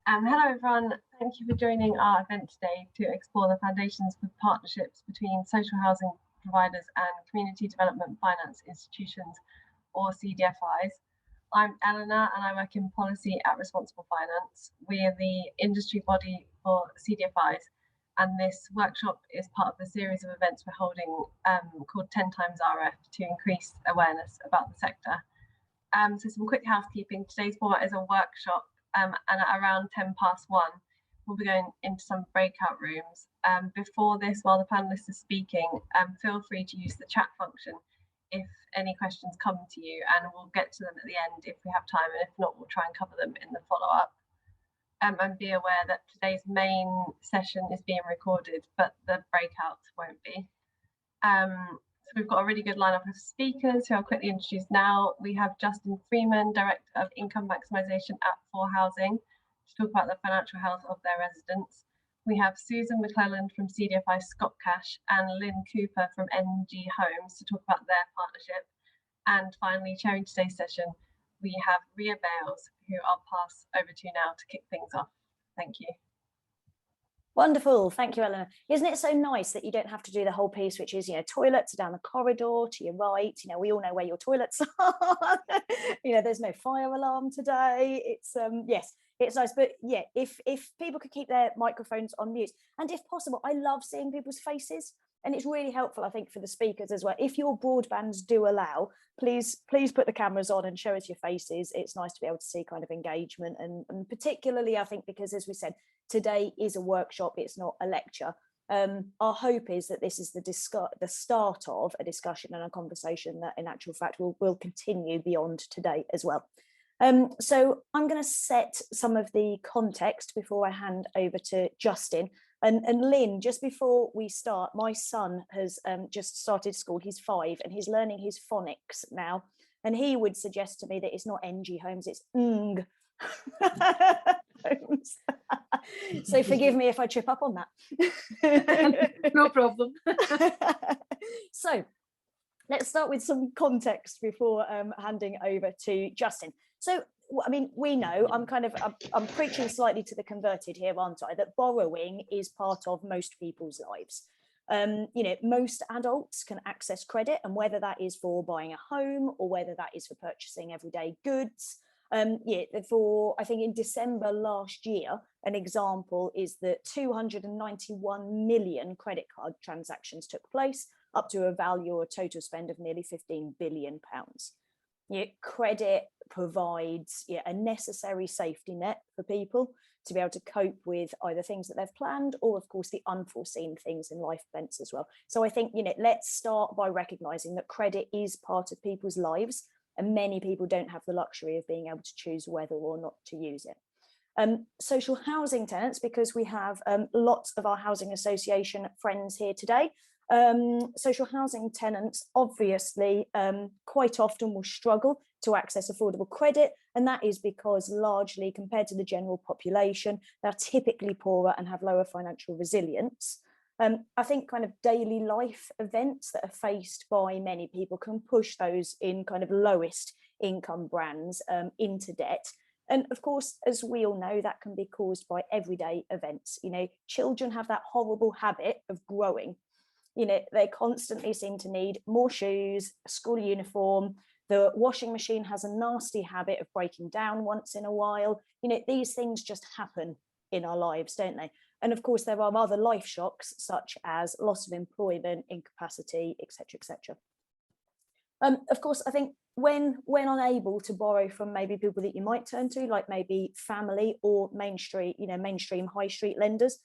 Hello everyone, thank you for joining our event today to explore the foundations for partnerships between social housing providers and community development finance institutions, or CDFIs. I'm Eleanor and I work in policy at Responsible Finance. We are the industry body for CDFIs, and this workshop is part of the series of events we're holding called 10 times RF to increase awareness about the sector. So some quick housekeeping. Today's format is a workshop, and at around 1:10 we'll be going into some breakout rooms. Before this, while the panelists are speaking, feel free to use the chat function if any questions come to you, and we'll get to them at the end if we have time, and if not, we'll try and cover them in the follow-up. And be aware that today's main session is being recorded, but the breakouts won't be. So we've got a really good lineup of speakers who I'll quickly introduce now. We have Justin Freeman, Director of Income Maximisation at ForHousing, to talk about the financial health of their residents. We have Susan McClelland from CDFI Scotcash and Lynne Cooper from Ng Homes to talk about their partnership. And finally, chairing today's session, we have Ria Bailes, who I'll pass over to now to kick things off. Thank you. Wonderful, thank you, Eleanor. Isn't it so nice that you don't have to do the whole piece, which is, toilets are down the corridor to your right. We all know where your toilets are. There's no fire alarm today. It's yes, it's nice, but yeah, if people could keep their microphones on mute, and if possible, I love seeing people's faces, and it's really helpful, I think, for the speakers as well. If your broadbands do allow, please put the cameras on and show us your faces. It's nice to be able to see kind of engagement, and particularly, I think, because as we said, today is a workshop, it's not a lecture. Our hope is that this is the start of a discussion and a conversation that in actual fact will continue beyond today as well. So I'm going to set some of the context before I hand over to Justin. And Lynn, just before we start, my son has just started school. He's 5 and he's learning his phonics now. And he would suggest to me that it's not Ng Homes, it's Ng Homes. So forgive me if I trip up on that. No problem. So let's start with some context before handing over to Justin. So, I mean, we know I'm preaching slightly to the converted here, aren't I? That borrowing is part of most people's lives. Most adults can access credit, and whether that is for buying a home or whether that is for purchasing everyday goods. For I think in December last year, an example is that 291 million credit card transactions took place, up to a value or a total spend of nearly £15 billion. Credit provides a necessary safety net for people to be able to cope with either things that they've planned or, of course, the unforeseen things in life events as well. So I think, let's start by recognising that credit is part of people's lives, and many people don't have the luxury of being able to choose whether or not to use it. Social housing tenants, because we have lots of our housing association friends here today. Social housing tenants obviously quite often will struggle to access affordable credit, and that is because largely compared to the general population, they're typically poorer and have lower financial resilience. I think kind of daily life events that are faced by many people can push those in kind of lowest income brands into debt. And of course, as we all know, that can be caused by everyday events. Children have that horrible habit of growing. They constantly seem to need more shoes, a school uniform. The washing machine has a nasty habit of breaking down once in a while. These things just happen in our lives, don't they? And of course, there are other life shocks, such as loss of employment, incapacity, etc., etc. Of course, I think when unable to borrow from maybe people that you might turn to, like maybe family or mainstream high street lenders,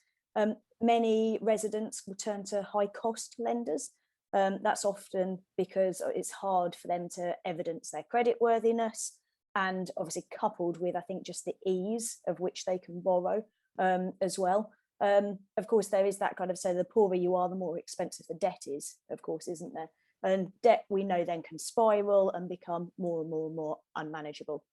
many residents will turn to high cost lenders. That's often because it's hard for them to evidence their creditworthiness, and obviously coupled with, I think, just the ease of which they can borrow as well. Of course, there is that kind of, so the poorer you are, the more expensive the debt is, of course, isn't there? And debt, we know, then can spiral and become more and more and more unmanageable.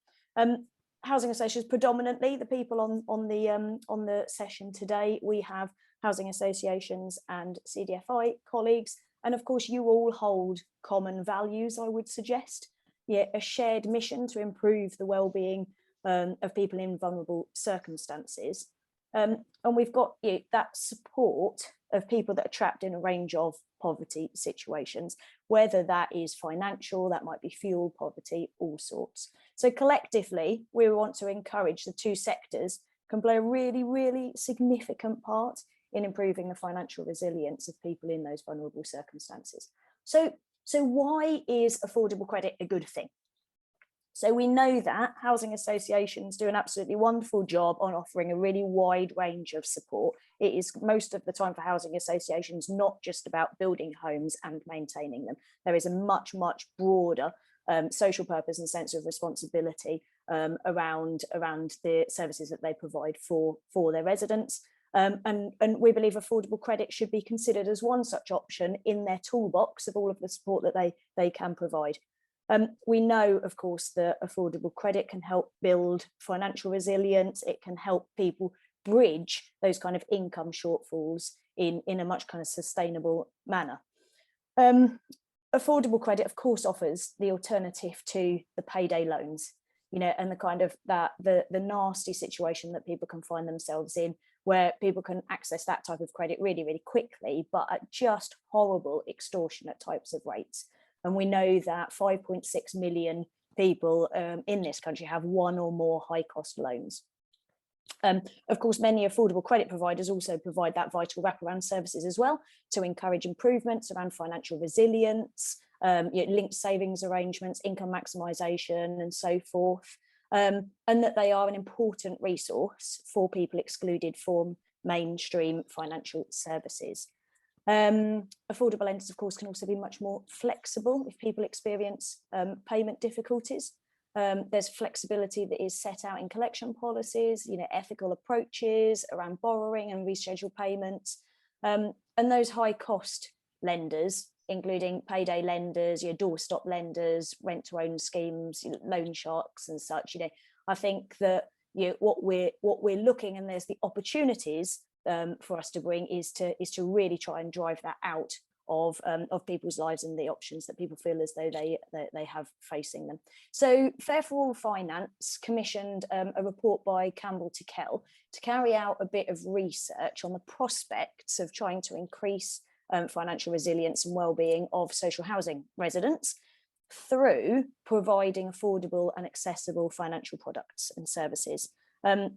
Housing associations, predominantly the people on the session today, we have housing associations and CDFI colleagues, and of course you all hold common values, I would suggest. A shared mission to improve the well-being of people in vulnerable circumstances. And we've got that support of people that are trapped in a range of poverty situations, whether that is financial, that might be fuel poverty, all sorts. So collectively, we want to encourage the two sectors can play a really, really significant part in improving the financial resilience of people in those vulnerable circumstances. So why is affordable credit a good thing? So we know that housing associations do an absolutely wonderful job on offering a really wide range of support. It is most of the time for housing associations not just about building homes and maintaining them. There is a much, much broader social purpose and sense of responsibility around the services that they provide for their residents. And we believe affordable credit should be considered as one such option in their toolbox of all of the support that they can provide. We know, of course, that affordable credit can help build financial resilience. It can help people bridge those kind of income shortfalls in a much kind of sustainable manner. Affordable credit, of course, offers the alternative to the payday loans, and the kind of the nasty situation that people can find themselves in, where people can access that type of credit really, really quickly, but at just horrible extortionate types of rates. And we know that 5.6 million people in this country have one or more high cost loans. Of course, many affordable credit providers also provide that vital wraparound services as well to encourage improvements around financial resilience, linked savings arrangements, income maximisation and so forth, and that they are an important resource for people excluded from mainstream financial services. Affordable lenders, of course, can also be much more flexible if people experience payment difficulties. There's flexibility that is set out in collection policies, ethical approaches around borrowing and rescheduled payments. And those high cost lenders, including payday lenders, doorstop lenders, rent to own schemes, loan sharks and such, I think that what we're looking, and there's the opportunities for us to bring is to really try and drive that out of people's lives and the options that people feel as though they have facing them. So Fair for All Finance commissioned a report by Campbell to Kell to carry out a bit of research on the prospects of trying to increase financial resilience and well-being of social housing residents through providing affordable and accessible financial products and services.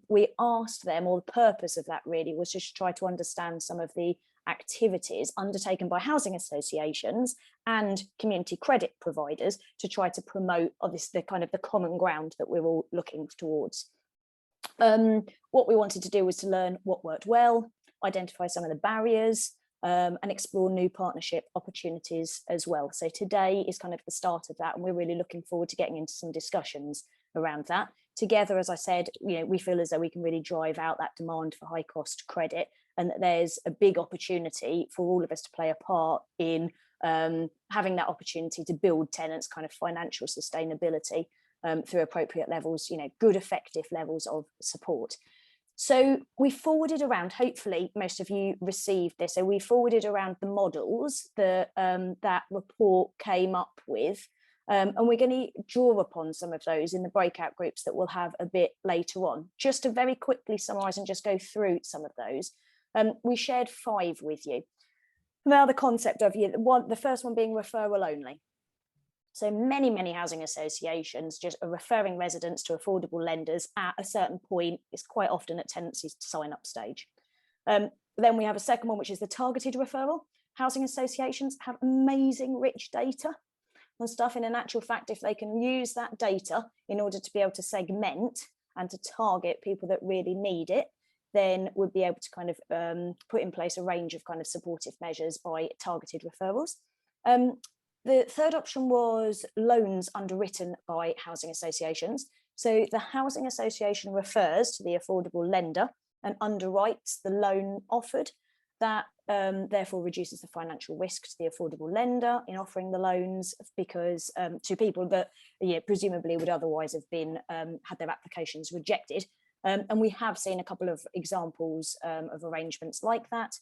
We asked them, or the purpose of that really was just to try to understand some of the activities undertaken by housing associations and community credit providers to try to promote the kind of the common ground that we're all looking towards. What we wanted to do was to learn what worked well, identify some of the barriers, and explore new partnership opportunities as well. So today is kind of the start of that, and we're really looking forward to getting into some discussions around that. Together, as I said, we feel as though we can really drive out that demand for high cost credit, and that there's a big opportunity for all of us to play a part in having that opportunity to build tenants' kind of financial sustainability through appropriate levels, good effective levels of support. So we forwarded around, hopefully most of you received this, so we forwarded around the models that that report came up with. And we're going to draw upon some of those in the breakout groups that we'll have a bit later on. Just to very quickly summarise and just go through some of those, we shared 5 with you. Now the concept of the first one being referral only. So many housing associations just are referring residents to affordable lenders at a certain point. It's quite often at tenancy sign up stage. Then we have a second one, which is the targeted referral. Housing associations have amazing rich data and stuff. In actual fact, if they can use that data in order to be able to segment and to target people that really need it, then we'll be able to kind of put in place a range of kind of supportive measures by targeted referrals. The third option was loans underwritten by housing associations. So the housing association refers to the affordable lender and underwrites the loan offered. That therefore reduces the financial risk to the affordable lender in offering the loans, because to people that presumably would otherwise have been had their applications rejected. And we have seen a couple of examples of arrangements like that.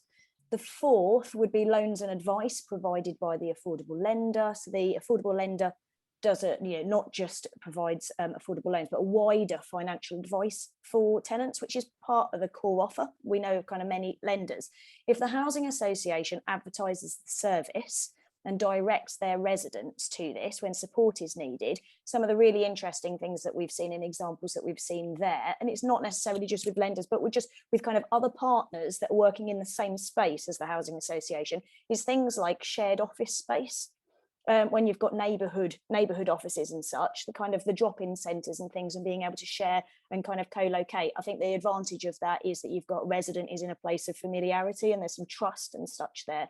The fourth would be loans and advice provided by the affordable lender. So the affordable lender does it, not just provides affordable loans, but a wider financial advice for tenants, which is part of the core offer. We know of kind of many lenders. If the housing association advertises the service and directs their residents to this when support is needed, some of the really interesting things that we've seen in examples that we've seen there, and it's not necessarily just with lenders, but with kind of other partners that are working in the same space as the housing association, is things like shared office space. When you've got neighborhood offices and such, the drop-in centres and things, and being able to share and kind of co-locate. I think the advantage of that is that you've got a resident is in a place of familiarity and there's some trust and such there.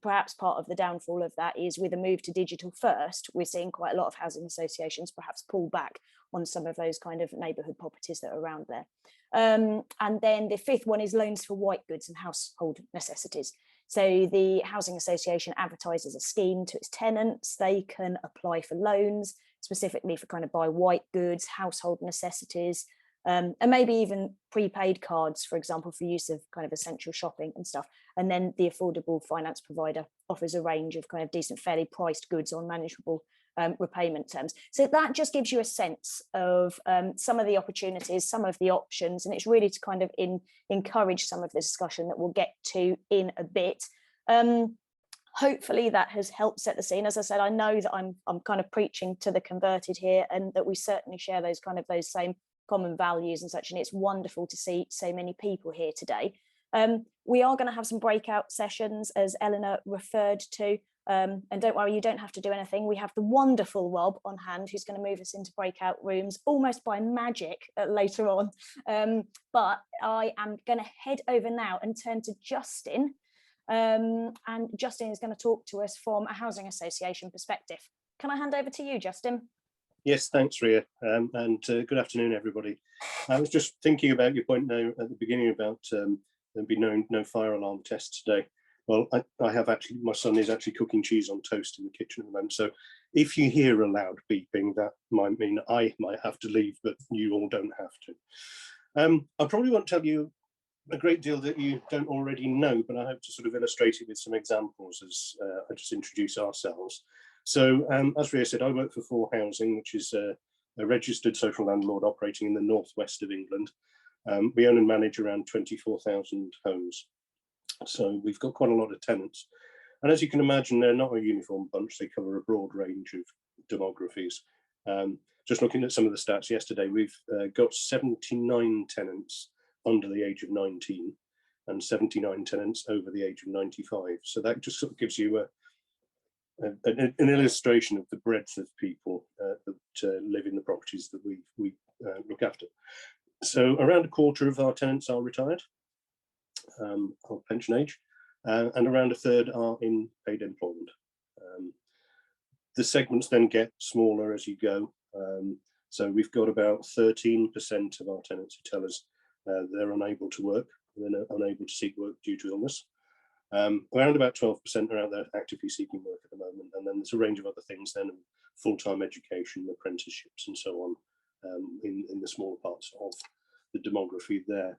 Perhaps part of the downfall of that is with a move to digital first, we're seeing quite a lot of housing associations perhaps pull back on some of those kind of neighbourhood properties that are around there. And then the fifth one is loans for white goods and household necessities. So the housing association advertises a scheme to its tenants. They can apply for loans specifically for kind of buy white goods, household necessities, and maybe even prepaid cards, for example, for use of kind of essential shopping and stuff. And then the affordable finance provider offers a range of kind of decent, fairly priced goods on manageable repayment terms. So that just gives you a sense of some of the opportunities, some of the options, and it's really to kind of encourage some of the discussion that we'll get to in a bit. Hopefully that has helped set the scene. As I said, I know that I'm kind of preaching to the converted here, and that we certainly share those same common values and such, and it's wonderful to see so many people here today. We are going to have some breakout sessions, as Eleanor referred to, and don't worry, you don't have to do anything. We have the wonderful Rob on hand who's going to move us into breakout rooms almost by magic later on. But I am going to head over now and turn to Justin, and Justin is going to talk to us from a housing association perspective. Can I hand over to you, Justin? Yes, thanks, Ria, and good afternoon, everybody. I was just thinking about your point now at the beginning about there be no fire alarm tests today. Well, I have actually, my son is actually cooking cheese on toast in the kitchen at the moment. So if you hear a loud beeping, that might mean I might have to leave, but you all don't have to. I probably won't tell you a great deal that you don't already know, but I hope to sort of illustrate it with some examples as I just introduce ourselves. So as Ria said, I work for ForHousing, which is a registered social landlord operating in the northwest of England. We own and manage around 24,000 homes. So we've got quite a lot of tenants. And as you can imagine, they're not a uniform bunch. They cover a broad range of demographies. Just looking at some of the stats yesterday, we've got 79 tenants under the age of 19 and 79 tenants over the age of 95. So that just sort of gives you an illustration of the breadth of people that live in the properties that we look after. So around a quarter of our tenants are retired, or pension age, and around a third are in paid employment. The segments then get smaller as you go. So we've got about 13% of our tenants who tell us they're unable to work, they're unable to seek work due to illness. Around about 12% are out there actively seeking work at the moment, and then there's a range of other things then, full-time education, apprenticeships and so on, in the smaller parts of the demography there.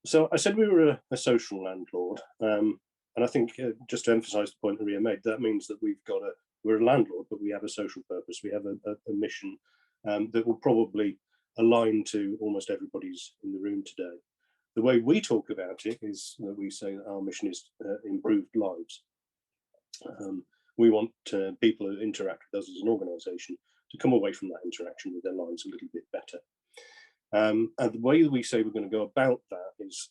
So I said we were a social landlord, and I think just to emphasise the point that Ria made, that means that we're a landlord, but we have a social purpose. We have a mission that will probably align to almost everybody's in the room today. The way we talk about it is that we say that our mission is improved lives. We want people who interact with us as an organisation to come away from that interaction with their lives a little bit better. And the way that we say we're going to go about that is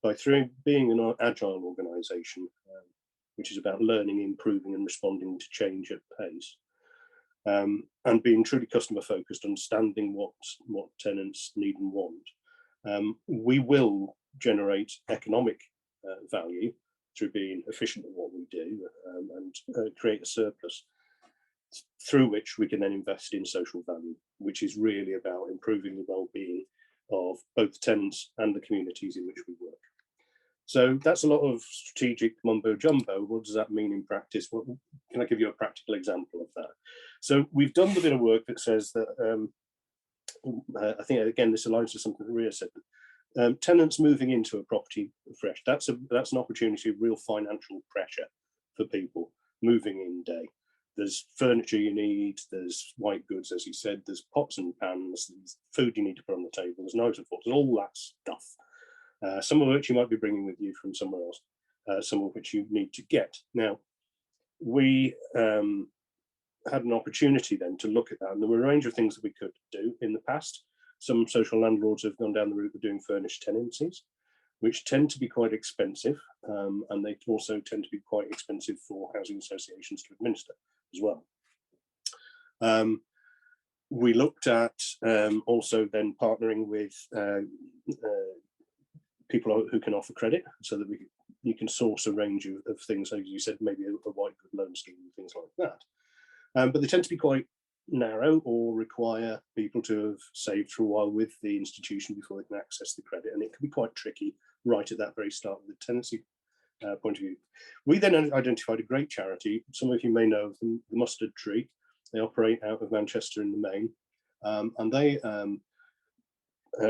by being an agile organisation, which is about learning, improving and responding to change at pace, and being truly customer focused, understanding what tenants need and want. We will generate economic value through being efficient at what we do, and create a surplus through which we can then invest in social value, which is really about improving the well-being of both tenants and the communities in which we work. So that's a lot of strategic mumbo jumbo. What does that mean in practice? Can I give you a practical example of that? So we've done the bit of work that says that, I think again this aligns to something that Ria said, tenants moving into a property fresh, that's an opportunity of real financial pressure for people moving in day. there's furniture you need, there's white goods, as you said, there's pots and pans, there's food you need to put on the table, there's knives and forks, there's all that stuff. Some of which you might be bringing with you from somewhere else, some of which you need to get. Now, we had an opportunity then to look at that, and there were a range of things that we could do in the past. Some social landlords have gone down the route of doing furnished tenancies, which tend to be quite expensive, and they also tend to be quite expensive for housing associations to administer as well. We looked at also then partnering with people who can offer credit, so that you can source a range of things, as you said, maybe a white good loan scheme and things like that. But they tend to be quite narrow, or require people to have saved for a while with the institution before they can access the credit, and it can be quite tricky right at that very start of the tenancy point of view. We then identified a great charity. Some of you may know of them, the Mustard Tree. They operate out of Manchester in the main, and they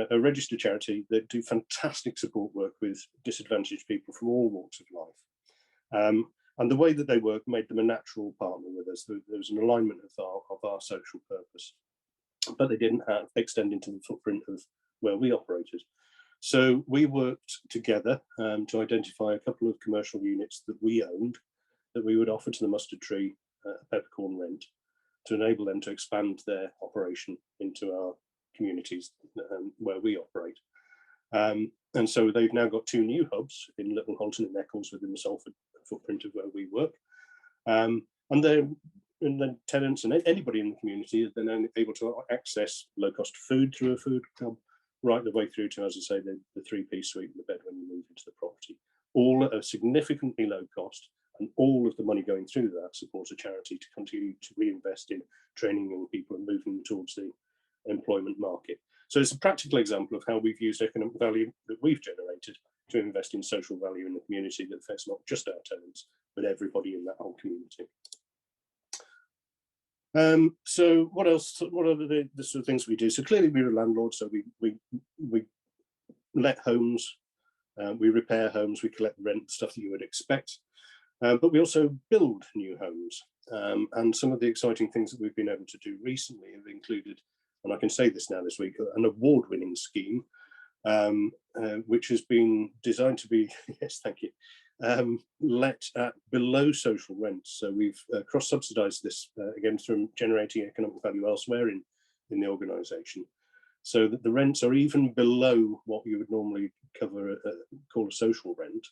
a registered charity that do fantastic support work with disadvantaged people from all walks of life. And the way that they work made them a natural partner with us. There was an alignment of our social purpose, but they didn't extend into the footprint of where we operated. So we worked together to identify a couple of commercial units that we owned, that we would offer to the Mustard Tree peppercorn rent, to enable them to expand their operation into our communities where we operate. And so they've now got 2 new hubs in Little Holton and Eccles within the Salford footprint of where we work. And then tenants and anybody in the community is then able to access low-cost food through a food club, right the way through to, as I say, the 3-piece suite and the bed when you move into the property, all at a significantly low cost, and all of the money going through that supports a charity to continue to reinvest in training young people and moving them towards the employment market. So it's a practical example of how we've used economic value that we've generated to invest in social value in the community that affects not just our tenants, but everybody in that whole community. So what else? What are the sort of things we do? So clearly we're a landlord, so we let homes, we repair homes, we collect rent, stuff that you would expect, but we also build new homes. And some of the exciting things that we've been able to do recently have included, and I can say this now this week, an award-winning scheme, which has been designed to be, yes, thank you, let at below social rents. So we've cross-subsidised this, again, from generating economic value elsewhere in the organisation, so that the rents are even below what you would normally call a social rent.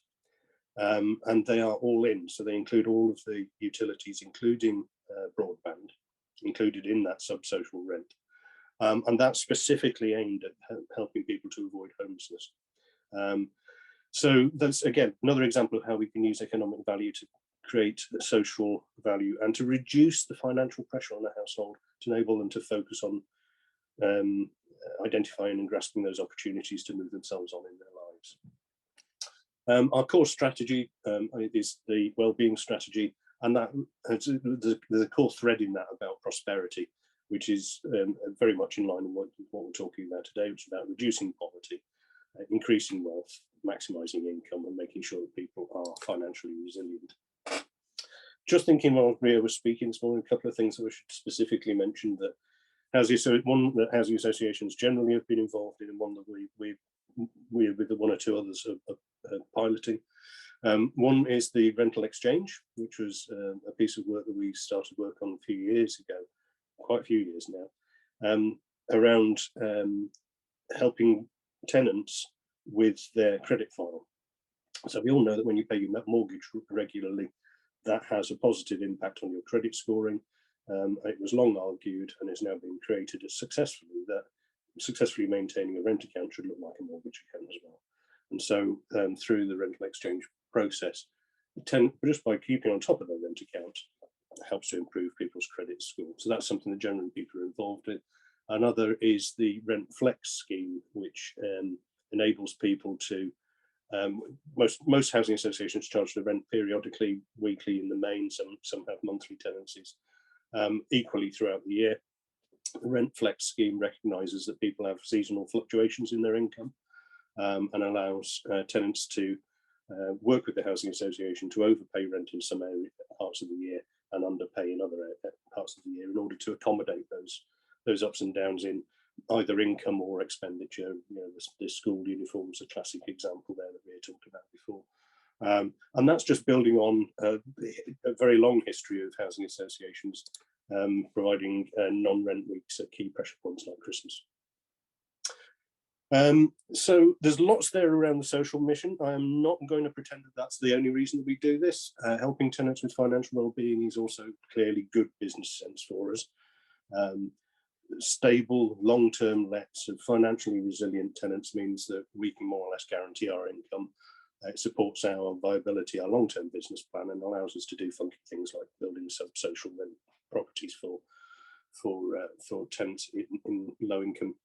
And they are all in, so they include all of the utilities, including broadband, included in that sub-social rent. And that's specifically aimed at helping people to avoid homelessness. So that's, again, another example of how we can use economic value to create social value and to reduce the financial pressure on the household, to enable them to focus on identifying and grasping those opportunities to move themselves on in their lives. Our core strategy is the wellbeing strategy, and that the core thread in that about prosperity, which is very much in line with what we're talking about today, which is about reducing poverty, increasing wealth, maximising income, and making sure that people are financially resilient. Just thinking while Ria was speaking this morning, a couple of things that we should specifically mention that housing associations generally have been involved in, and one that we're with the 1 or 2 others are piloting. One is the rental exchange, which was a piece of work that we started work on a few years ago, quite a few years now, around helping tenants with their credit file. So we all know that when you pay your mortgage regularly, that has a positive impact on your credit scoring. It was long argued, and is now being created as successfully, that successfully maintaining a rent account should look like a mortgage account as well. And so through the rental exchange process, just by keeping on top of their rent account, helps to improve people's credit score. So that's something that generally people are involved in. Another is the Rent Flex scheme, which enables people to, most housing associations charge the rent periodically, weekly in the main, some have monthly tenancies, equally throughout the year. The Rent Flex scheme recognises that people have seasonal fluctuations in their income, and allows tenants to work with the housing association to overpay rent in some parts of the year and underpay in other parts of the year in order to accommodate those ups and downs in either income or expenditure. You know, the school uniform is a classic example there that we had talked about before. And that's just building on a very long history of housing associations providing non-rent weeks at key pressure points like Christmas. So there's lots there around the social mission. I am not going to pretend that that's the only reason that we do this. Helping tenants with financial well-being is also clearly good business sense for us. Stable, long-term lets of financially resilient tenants means that we can more or less guarantee our income. It supports our viability, our long-term business plan, and allows us to do funky things like building sub-social rent properties for tenants in low income.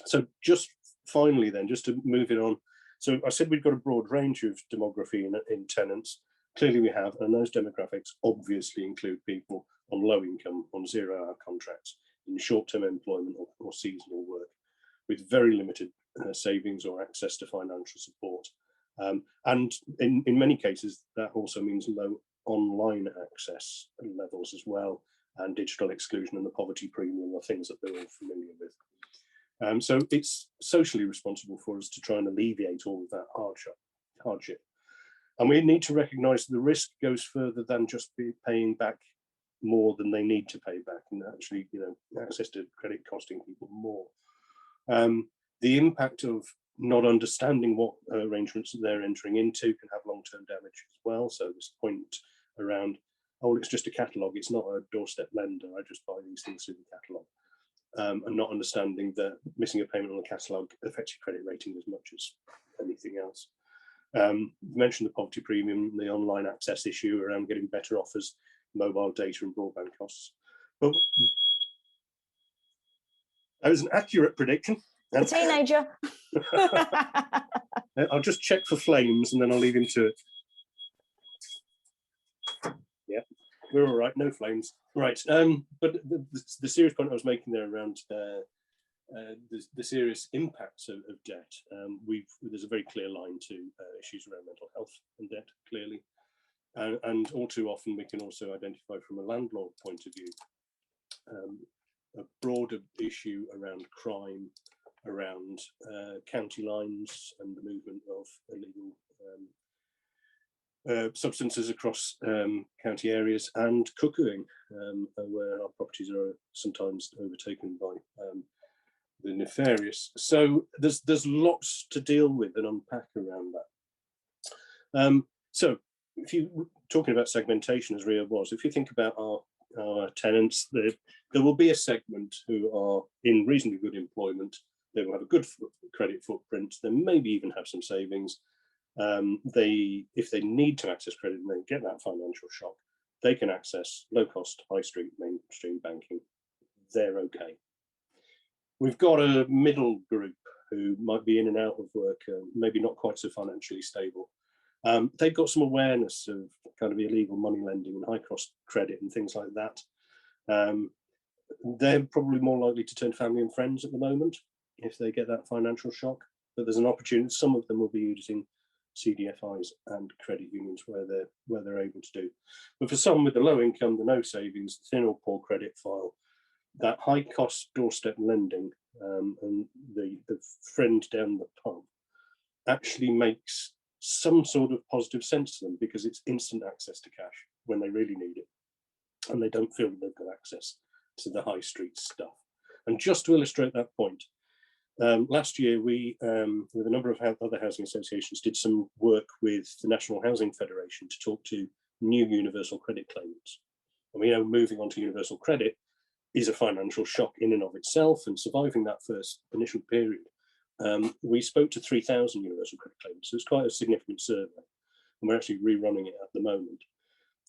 So just finally then, just to move it on. So I said we've got a broad range of demography in tenants. Clearly we have, and those demographics obviously include people on low income, on 0-hour contracts, in short-term employment or seasonal work, with very limited savings or access to financial support. And in many cases, that also means low online access levels as well, and digital exclusion and the poverty premium are things that they're all familiar with. So it's socially responsible for us to try and alleviate all of that hardship. And we need to recognise the risk goes further than just paying back more than they need to pay back, and actually, you know, access to credit costing people more. The impact of not understanding what arrangements they're entering into can have long-term damage as well. So this point around, oh, it's just a catalogue, it's not a doorstep lender, I just buy these things through the catalogue. And not understanding that missing a payment on the catalogue affects your credit rating as much as anything else. Mentioned the poverty premium, the online access issue around getting better offers, mobile data and broadband costs. But that was an accurate prediction. A teenager. I'll just check for flames and then I'll leave him to it. Yeah, we're all right, no flames. Right, but the serious point I was making there around the serious impacts of debt, there's a very clear line to issues around mental health and debt, clearly. And all too often we can also identify from a landlord point of view a broader issue around crime, around county lines and the movement of illegal substances across county areas, and cuckooing, where our properties are sometimes overtaken by the nefarious. So there's lots to deal with and unpack around that. So if you talking about segmentation, as Ria was, if you think about our tenants, there will be a segment who are in reasonably good employment. They will have a good credit footprint. They maybe even have some savings. If they need to access credit and they get that financial shock, they can access low-cost, high street, mainstream banking. They're okay. We've got a middle group who might be in and out of work, maybe not quite so financially stable. They've got some awareness of kind of illegal money lending and high-cost credit and things like that. They're probably more likely to turn to family and friends at the moment if they get that financial shock. But there's an opportunity. Some of them will be using CDFIs and credit unions where they're able to do. But for some with the low income, the no savings, the thin or poor credit file, that high-cost doorstep lending and the friend down the pub actually makes some sort of positive sense to them, because it's instant access to cash when they really need it, and they don't feel that they've got access to the high street stuff. And just to illustrate that point, last year we, with a number of other housing associations, did some work with the National Housing Federation to talk to new universal credit claimants. And we know moving on to universal credit is a financial shock in and of itself, and surviving that first initial period. We spoke to 3,000 universal credit claimants, so it's quite a significant survey, and we're actually rerunning it at the moment.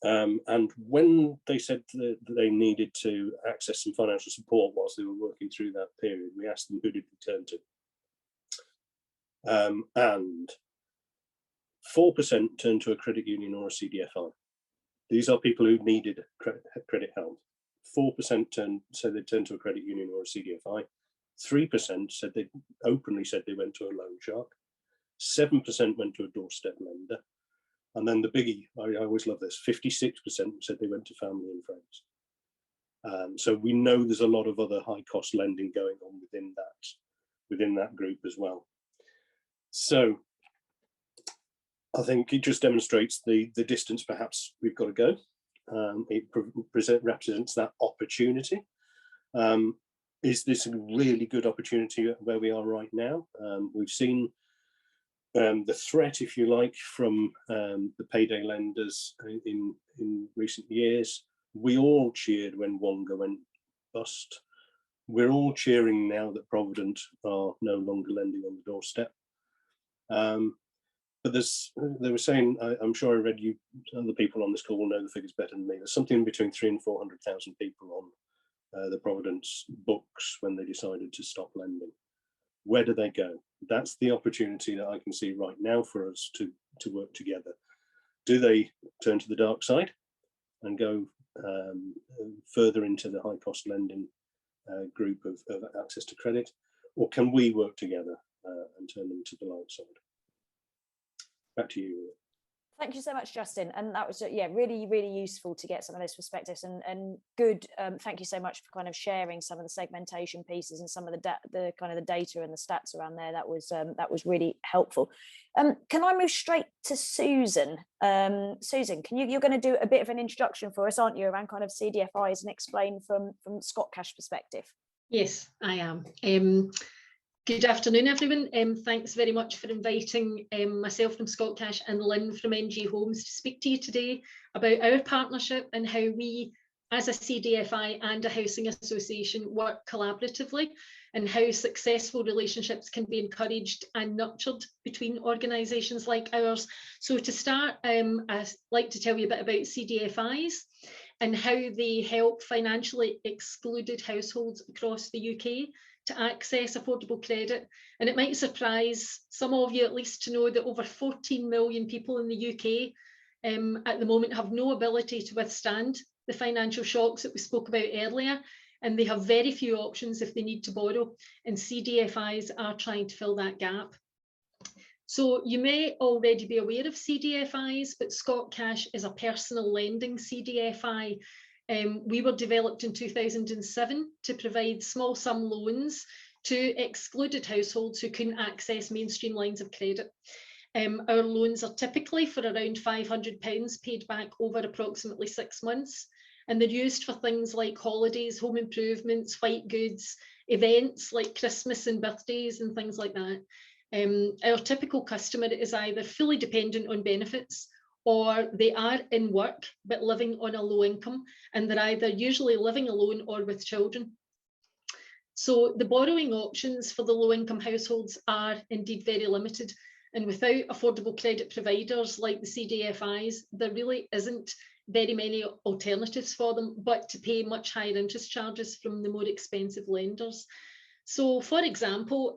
And when they said that they needed to access some financial support whilst they were working through that period, we asked them who did they turn to. And 4% turned to a credit union or a CDFI. These are people who needed credit help. 4% said they turned to a credit union or a CDFI. 3% said they openly said they went to a loan shark. 7% went to a doorstep lender. And then the biggie, I always love this, 56% said they went to family and friends. So we know there's a lot of other high cost lending going on within that group as well. So I think it just demonstrates the distance perhaps we've got to go. It represents that opportunity. Is this a really good opportunity where we are right now? We've seen the threat, if you like, from the payday lenders in recent years. We all cheered when Wonga went bust. We're all cheering now that Provident are no longer lending on the doorstep. But they were saying, I'm sure I read you, other people on this call will know the figures better than me. There's something between 300,000 and 400,000 people on the Providence books when they decided to stop lending. Where do they go? That's the opportunity that I can see right now for us to work together. Do they turn to the dark side and go further into the high cost lending group of access to credit, or can we work together and turn them to the light side? Back to you. Thank you so much, Justin. And that was, yeah, really, really useful to get some of those perspectives, and good. Thank you so much for kind of sharing some of the segmentation pieces and some of the kind of the data and the stats around there. That was really helpful. Can I move straight to Susan? Susan, you're going to do a bit of an introduction for us, aren't you, around kind of CDFIs and explain from Scotcash perspective? Yes, I am. Good afternoon, everyone. Thanks very much for inviting myself from Scotcash and Lynne from Ng Homes to speak to you today about our partnership and how we, as a CDFI and a housing association, work collaboratively, and how successful relationships can be encouraged and nurtured between organisations like ours. So to start, I'd like to tell you a bit about CDFIs and how they help financially excluded households across the UK to access affordable credit. And it might surprise some of you at least to know that over 14 million people in the UK at the moment have no ability to withstand the financial shocks that we spoke about earlier, and they have very few options if they need to borrow, and CDFIs are trying to fill that gap. So you may already be aware of CDFIs, but Scotcash is a personal lending CDFI. We were developed in 2007 to provide small sum loans to excluded households who couldn't access mainstream lines of credit. Our loans are typically for around £500 paid back over approximately 6 months, and they're used for things like holidays, home improvements, white goods, events like Christmas and birthdays and things like that. Our typical customer is either fully dependent on benefits, or they are in work but living on a low income, and they're either usually living alone or with children. So the borrowing options for the low income households are indeed very limited, and without affordable credit providers like the CDFIs, there really isn't very many alternatives for them but to pay much higher interest charges from the more expensive lenders. So for example,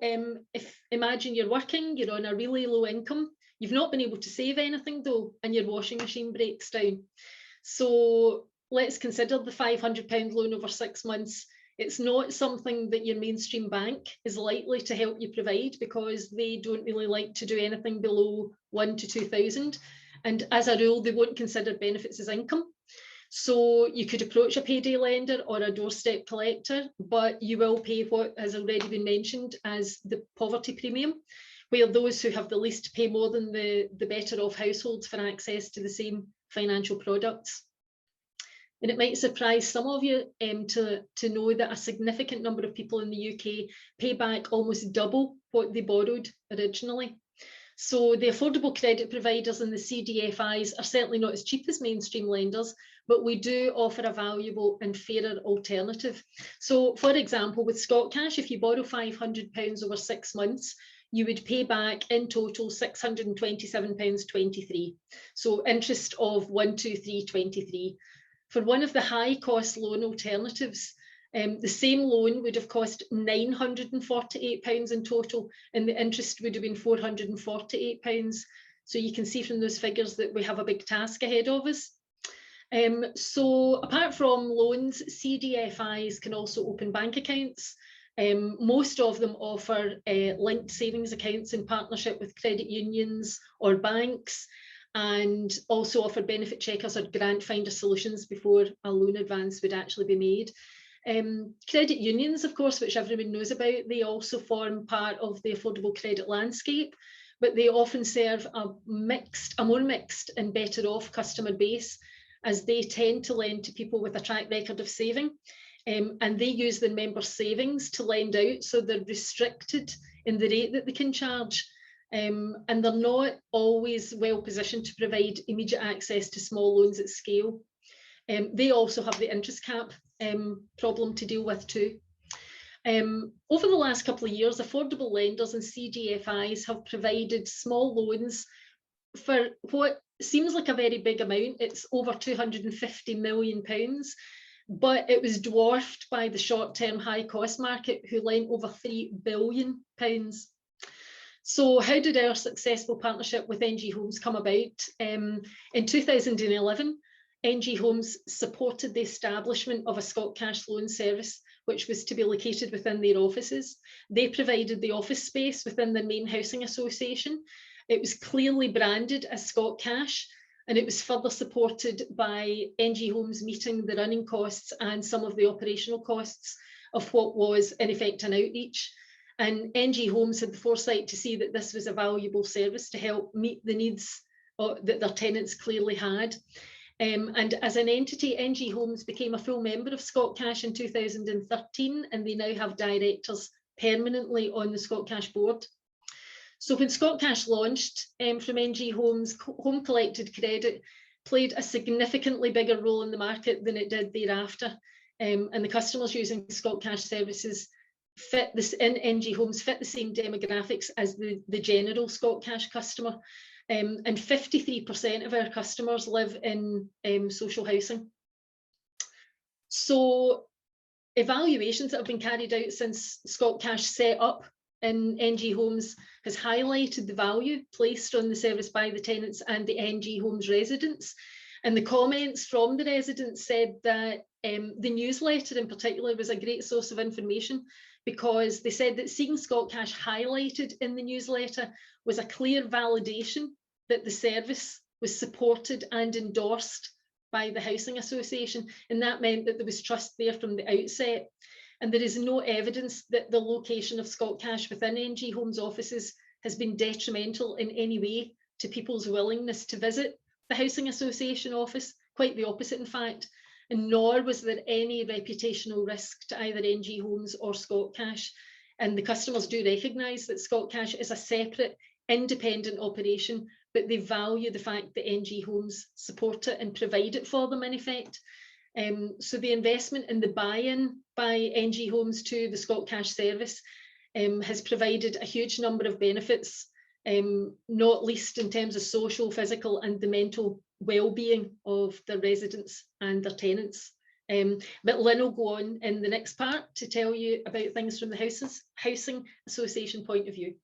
imagine you're working, you're on a really low income, you've not been able to save anything though, and your washing machine breaks down. So let's consider the £500 loan over 6 months. It's not something that your mainstream bank is likely to help you provide, because they don't really like to do anything below 1 to 2,000. And as a rule, they won't consider benefits as income. So you could approach a payday lender or a doorstep collector, but you will pay what has already been mentioned as the poverty premium, where those who have the least pay more than the better off households for access to the same financial products. And it might surprise some of you to know that a significant number of people in the UK pay back almost double what they borrowed originally. So the affordable credit providers and the CDFIs are certainly not as cheap as mainstream lenders, but we do offer a valuable and fairer alternative. So for example, with Scotcash, if you borrow £500 over 6 months, you would pay back in total £627.23. So interest of 123.23. For one of the high cost loan alternatives, the same loan would have cost £948 in total, and the interest would have been £448. So you can see from those figures that we have a big task ahead of us. So apart from loans, CDFIs can also open bank accounts. Most of them offer linked savings accounts in partnership with credit unions or banks. and also offered benefit checkers or grant finder solutions before a loan advance would actually be made. Credit unions, of course, which everyone knows about, they also form part of the affordable credit landscape, but they often serve a more mixed and better off customer base, as they tend to lend to people with a track record of saving, and they use their members' savings to lend out, so they're restricted in the rate that they can charge, and they're not always well positioned to provide immediate access to small loans at scale. They also have the interest cap problem to deal with too. Over the last couple of years, affordable lenders and CDFIs have provided small loans for what seems like a very big amount. It's over £250 million, but it was dwarfed by the short-term high-cost market, who lent over £3 billion. So how did our successful partnership with Ng Homes come about? In 2011, Ng Homes supported the establishment of a Scotcash loan service, which was to be located within their offices. They provided the office space within the main housing association. It was clearly branded as Scotcash, and it was further supported by Ng Homes meeting the running costs and some of the operational costs of what was in effect an outreach. And Ng Homes had the foresight to see that this was a valuable service to help meet the needs that their tenants clearly had. And as an entity, Ng Homes became a full member of Scotcash in 2013, and they now have directors permanently on the Scotcash board. So when Scotcash launched from Ng Homes, home collected credit played a significantly bigger role in the market than it did thereafter. And the customers using Scotcash services in Ng Homes fit the same demographics as the general Scotcash customer. And 53% of our customers live in social housing. So evaluations that have been carried out since Scotcash set up in Ng Homes has highlighted the value placed on the service by the tenants and the Ng Homes residents. And the comments from the residents said that the newsletter in particular was a great source of information, because they said that seeing Scotcash highlighted in the newsletter was a clear validation that the service was supported and endorsed by the housing association, and that meant that there was trust there from the outset. And there is no evidence that the location of Scotcash within Ng Homes offices has been detrimental in any way to people's willingness to visit the housing association office, quite the opposite in fact, and nor was there any reputational risk to either Ng Homes or Scotcash. And the customers do recognise that Scotcash is a separate, independent operation, but they value the fact that Ng Homes support it and provide it for them in effect. So the investment and the buy-in by Ng Homes to the Scotcash service has provided a huge number of benefits, not least in terms of social, physical and the mental well-being of the residents and their tenants. But Lynn will go on in the next part to tell you about things from the housing association point of view.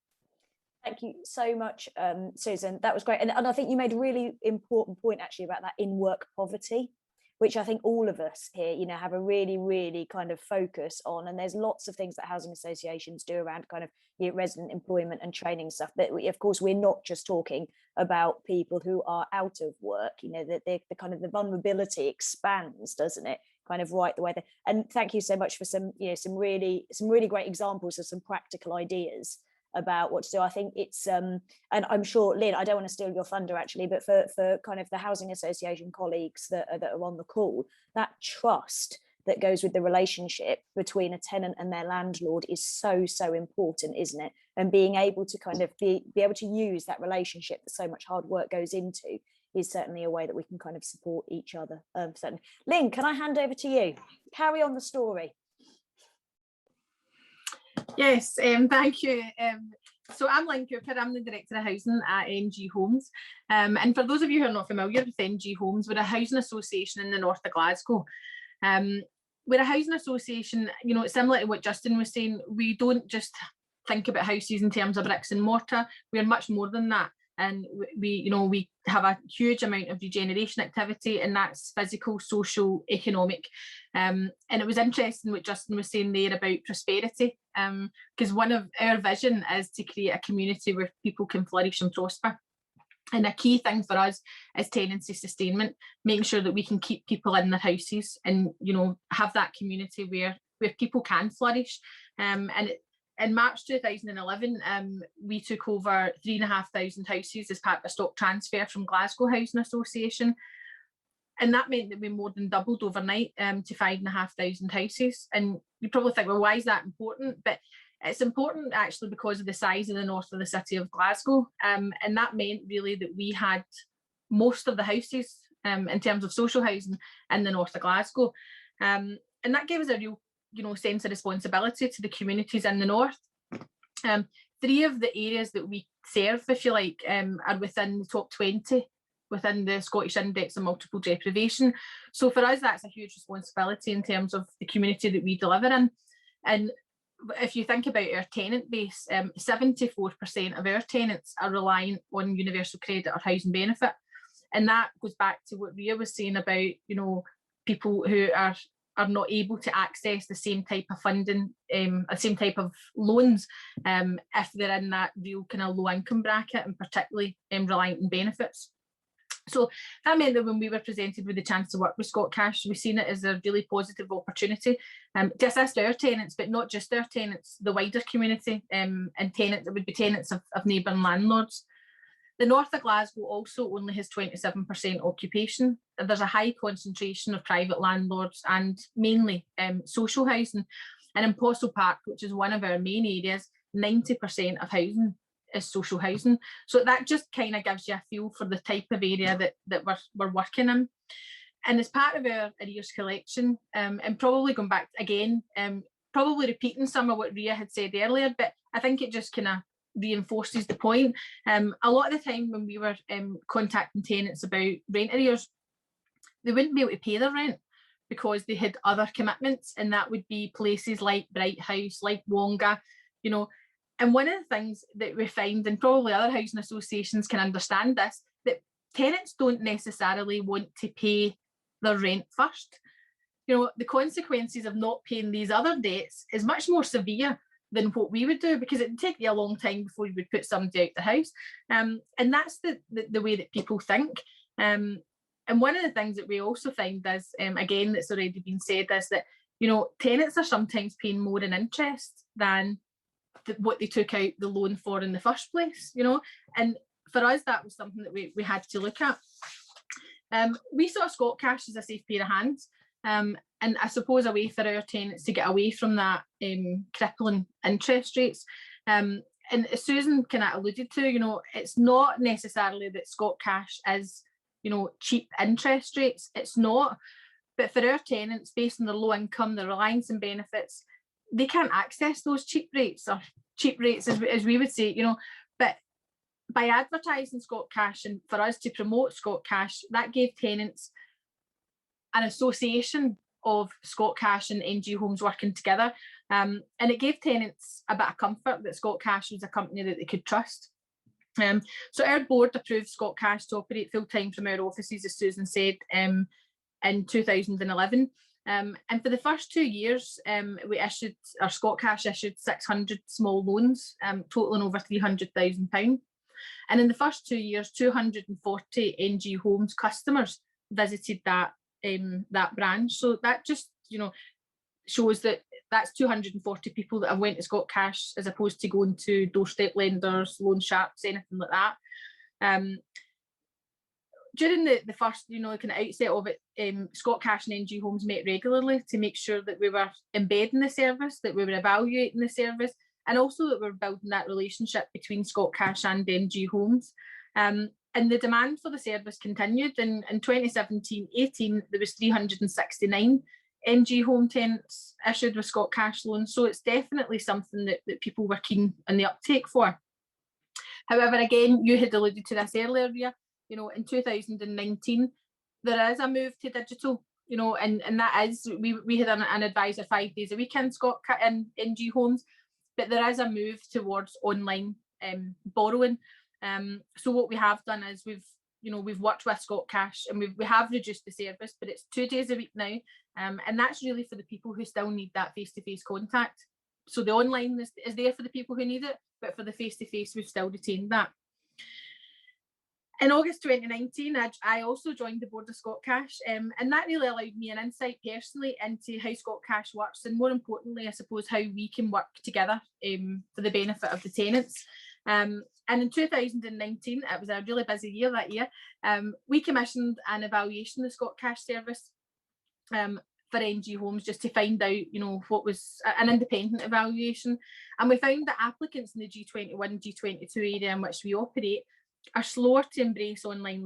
Thank you so much, Susan. That was great. And I think you made a really important point actually about that in-work poverty, which I think all of us here, you know, have a really, really kind of focus on. And there's lots of things that housing associations do around kind of, you know, resident employment and training stuff. But of course, we're not just talking about people who are out of work, you know, that the kind of the vulnerability expands, doesn't it? Kind of right the way there. And thank you so much for some, you know, some really great examples of some practical ideas about what to do. I think it's and I'm sure, Lynn, I don't want to steal your thunder actually, but for kind of the housing association colleagues that are on the call, that trust that goes with the relationship between a tenant and their landlord is so important, isn't it? And being able to kind of be able to use that relationship that so much hard work goes into is certainly a way that we can kind of support each other. Certainly. Lynn, can I hand over to you? Carry on the story. Yes, thank you. So I'm Lynne Cooper, I'm the Director of Housing at Ng Homes. And for those of you who are not familiar with Ng Homes, we're a housing association in the north of Glasgow. We're a housing association, you know, similar to what Justin was saying, we don't just think about houses in terms of bricks and mortar, we're much more than that. And we have a huge amount of regeneration activity, and that's physical, social, economic. And it was interesting what Justin was saying there about prosperity, because one of our vision is to create a community where people can flourish and prosper. And a key thing for us is tenancy sustainment, making sure that we can keep people in their houses and, you know, have that community where people can flourish. In March 2011, we took over 3,500 houses as part of a stock transfer from Glasgow Housing Association. And that meant that we more than doubled overnight to 5,500 houses. And you probably think, well, why is that important? But it's important actually because of the size of the north of the city of Glasgow. And that meant really that we had most of the houses in terms of social housing in the north of Glasgow. And that gave us a real, you know, sense of responsibility to the communities in the north. 3 of the areas that we serve, if you like, are within the top 20 within the Scottish Index of Multiple Deprivation. So for us, that's a huge responsibility in terms of the community that we deliver in. And if you think about our tenant base, 74% of our tenants are relying on universal credit or housing benefit. And that goes back to what Ria was saying about, you know, people who are not able to access the same type of funding, the same type of loans, if they're in that real kind of low income bracket, and particularly reliant on benefits. So that meant that when we were presented with the chance to work with Scotcash, we've seen it as a really positive opportunity to assist our tenants, but not just our tenants, the wider community, and tenants that would be tenants of neighbouring landlords. The north of Glasgow also only has 27% occupation. There's a high concentration of private landlords and mainly social housing. And in Postle Park, which is one of our main areas, 90% of housing is social housing. So that just kind of gives you a feel for the type of area that we're working in. And as part of our arrears collection, and probably going back again, probably repeating some of what Ria had said earlier, but I think it just kind of reinforces the point. A lot of the time when we were contacting tenants about rent arrears, they wouldn't be able to pay their rent because they had other commitments, and that would be places like Bright House, like Wonga, you know. And one of the things that we find, and probably other housing associations can understand this, that tenants don't necessarily want to pay their rent first. You know, the consequences of not paying these other debts is much more severe than what we would do, because it would take you a long time before you would put somebody out the house. And that's the way that people think. And one of the things that we also find is, again, that's already been said, is that, you know, tenants are sometimes paying more in interest than what they took out the loan for in the first place, you know. And for us, that was something that we had to look at. We saw Scotcash as a safe pair of hands, and I suppose a way for our tenants to get away from that crippling interest rates. And as Susan kind of alluded to, you know, it's not necessarily that Scotcash is, you know, cheap interest rates. It's not. But for our tenants, based on their low income, their reliance and benefits, they can't access those cheap rates, or cheap rates as we would say, you know. But by advertising Scotcash, and for us to promote Scotcash, that gave tenants an association of Scotcash and Ng Homes working together, and it gave tenants a bit of comfort that Scotcash was a company that they could trust. So our board approved Scotcash to operate full-time from our offices, as Susan said, in 2011. And for the first 2 years, Scotcash issued 600 small loans, totaling over £300,000. And in the first 2 years, 240 Ng Homes customers visited that branch. So that just, you know, shows that that's 240 people that have went to Scotcash, as opposed to going to doorstep lenders, loan sharks, anything like that. During the first, you know, kind of outset of it, Scotcash and Ng Homes met regularly to make sure that we were embedding the service, that we were evaluating the service, and also that we were building that relationship between Scotcash and Ng Homes. And the demand for the service continued. In 2017-18, there was 369 Ng Home tenants issued with Scotcash loans. So it's definitely something that people were keen on the uptake for. However, again, you had alluded to this earlier, Ria, you know, in 2019, there is a move to digital, you know, and that is, we had an advisor 5 days a week in Ng Homes, but there is a move towards online borrowing. So what we have done is we've worked with Scotcash, and we have reduced the service, but it's 2 days a week now, and that's really for the people who still need that face-to-face contact. So the online is there for the people who need it, but for the face-to-face, we've still retained that. In August 2019, I also joined the board of Scotcash, and that really allowed me an insight personally into how Scotcash works, and more importantly, I suppose, how we can work together for the benefit of the tenants. And in 2019, it was a really busy year that year, we commissioned an evaluation of the Scotcash service for Ng Homes, just to find out, what was an independent evaluation. And we found that applicants in the G21, G22 area in which we operate are slower to embrace online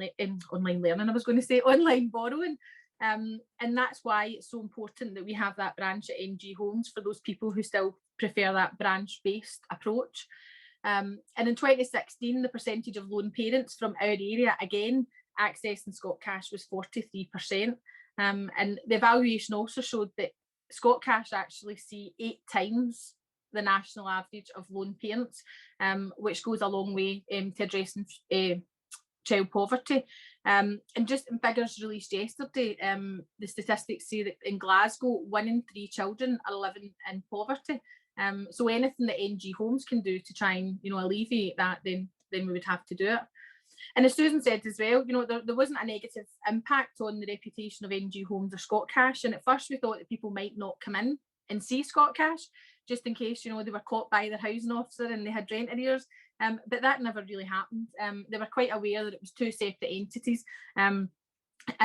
learning, I was going to say online borrowing. And that's why it's so important that we have that branch at Ng Homes for those people who still prefer that branch-based approach. And in 2016, the percentage of lone parents from our area, again, accessing Scotcash was 43%. And the evaluation also showed that Scotcash actually see 8 times the national average of lone parents, which goes a long way to addressing child poverty. And just in figures released yesterday, the statistics say that in Glasgow, 1 in 3 children are living in poverty. So anything that Ng Homes can do to try and alleviate that, then we would have to do it. And as Susan said as well, there wasn't a negative impact on the reputation of Ng Homes or Scotcash. And at first we thought that people might not come in and see Scotcash, just in case, they were caught by their housing officer and they had rent arrears. But that never really happened. They were quite aware that it was 2 separate entities, and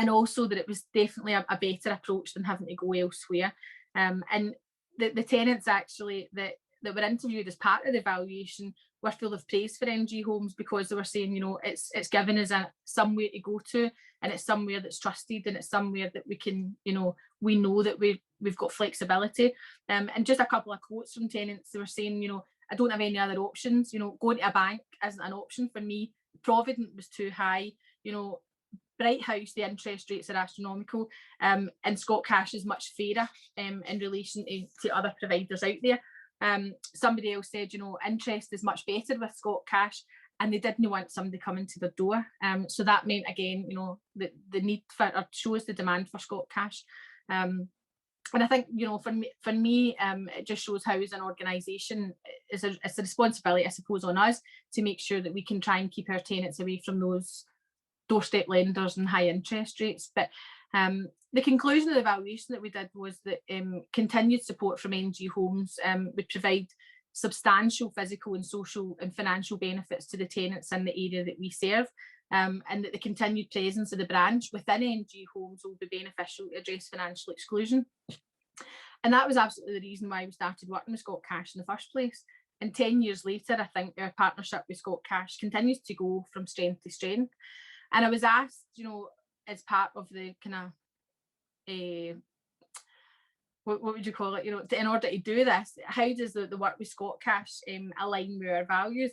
also that it was definitely a better approach than having to go elsewhere. And the tenants actually that were interviewed as part of the evaluation were full of praise for Ng Homes, because they were saying, it's given us somewhere to go to, and it's somewhere that's trusted, and it's somewhere that we can, we know that we've got flexibility. And just a couple of quotes from tenants, they were saying, I don't have any other options, going to a bank isn't an option for me. Provident was too high, Bright House, the interest rates are astronomical, and Scotcash is much fairer in relation to other providers out there. Somebody else said, interest is much better with Scotcash, and they didn't want somebody coming to their door. So that meant, again, the need for, or shows the demand for Scotcash. And I think, for me, it just shows how, as an organisation, it's a responsibility, I suppose, on us to make sure that we can try and keep our tenants away from those doorstep lenders and high interest rates. But the conclusion of the evaluation that we did was that continued support from Ng Homes would provide substantial physical and social and financial benefits to the tenants in the area that we serve, and that the continued presence of the branch within Ng Homes will be beneficial to address financial exclusion. And that was absolutely the reason why we started working with Scotcash in the first place. And 10 years later, I think our partnership with Scotcash continues to go from strength to strength. And I was asked, as part of the kind of, what would you call it, in order to do this, how does the work with Scotcash align with our values?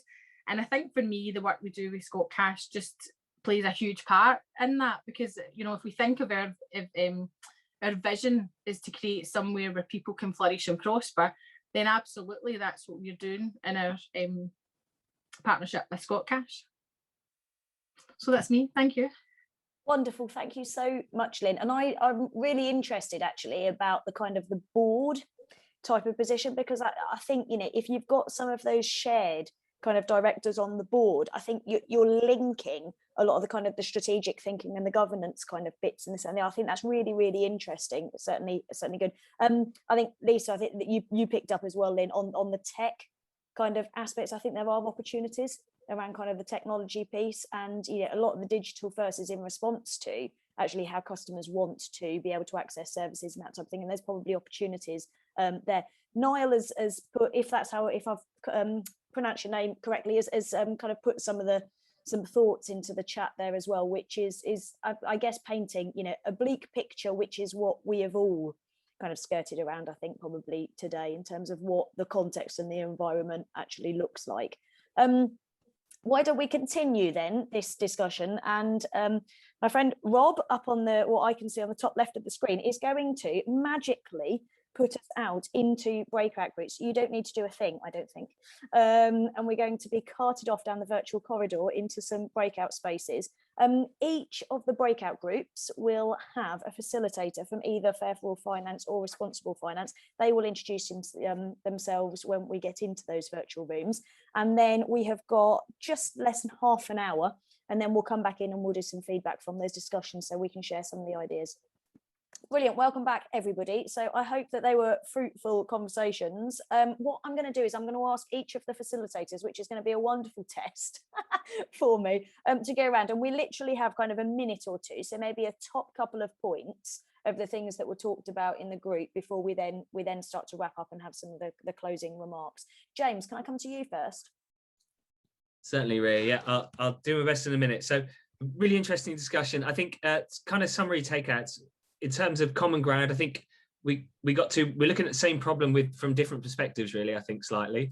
And I think for me, the work we do with Scotcash just plays a huge part in that, because, if we think of our vision is to create somewhere where people can flourish and prosper, then absolutely that's what we're doing in our partnership with Scotcash. So that's me. Thank you. Wonderful. Thank you so much, Lynn. And I'm really interested actually about the kind of the board type of position, because I think, if you've got some of those shared kind of directors on the board, I think you're linking a lot of the kind of the strategic thinking and the governance kind of bits in this. And I think that's really, really interesting. It's certainly good. I think, Lisa, I think that you picked up as well, Lynn, on the tech kind of aspects. I think there are opportunities around kind of the technology piece, and a lot of the digital first is in response to actually how customers want to be able to access services and that type of thing, and there's probably opportunities there. Niall has put, if I've pronounced your name correctly, has kind of put some thoughts into the chat there as well, which is I guess painting a bleak picture, which is what we have all kind of skirted around, I think, probably today, in terms of what the context and the environment actually looks like. Why don't we continue then this discussion? And my friend Rob, up on what I can see on the top left of the screen, is going to magically put us out into breakout groups. You don't need to do a thing, I don't think. And we're going to be carted off down the virtual corridor into some breakout spaces. Each of the breakout groups will have a facilitator from either Fair for All Finance or Responsible Finance. They will introduce themselves when we get into those virtual rooms. And then we have got just less than half an hour and then we'll come back in and we'll do some feedback from those discussions so we can share some of the ideas. Brilliant. Welcome back, everybody. So I hope that they were fruitful conversations. What I'm going to do is I'm going to ask each of the facilitators, which is going to be a wonderful test for me, to go around, and we literally have kind of a minute or two, so maybe a top couple of points of the things that were talked about in the group before we then start to wrap up and have some of the closing remarks. James, can I come to you first? Certainly, Ria. Yeah, I'll do my best in a minute. So really interesting discussion. I think kind of summary takeouts in terms of common ground. I think we're looking at the same problem from different perspectives, really, I think slightly.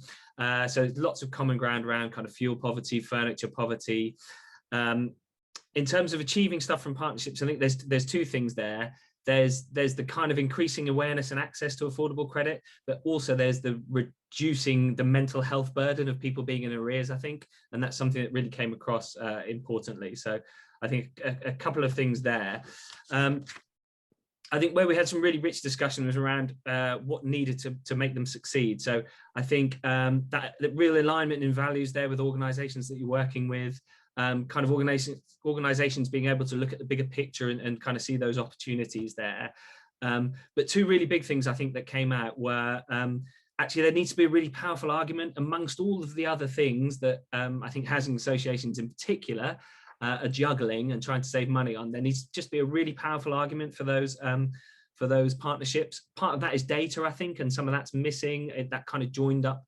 So lots of common ground around kind of fuel poverty, furniture poverty. In terms of achieving stuff from partnerships, I think there's two things there. There's the kind of increasing awareness and access to affordable credit, but also there's the reducing the mental health burden of people being in arrears, I think, and that's something that really came across importantly. So I think a couple of things there. I think where we had some really rich discussion was around what needed to make them succeed. So I think that real alignment in values there with organisations that you're working with, kind of organisations being able to look at the bigger picture and kind of see those opportunities there. But two really big things I think that came out were actually there needs to be a really powerful argument amongst all of the other things that I think housing associations in particular are juggling and trying to save money on. There needs to just be a really powerful argument for those partnerships. Part of that is data, I think, and some of that's missing. That kind of joined up,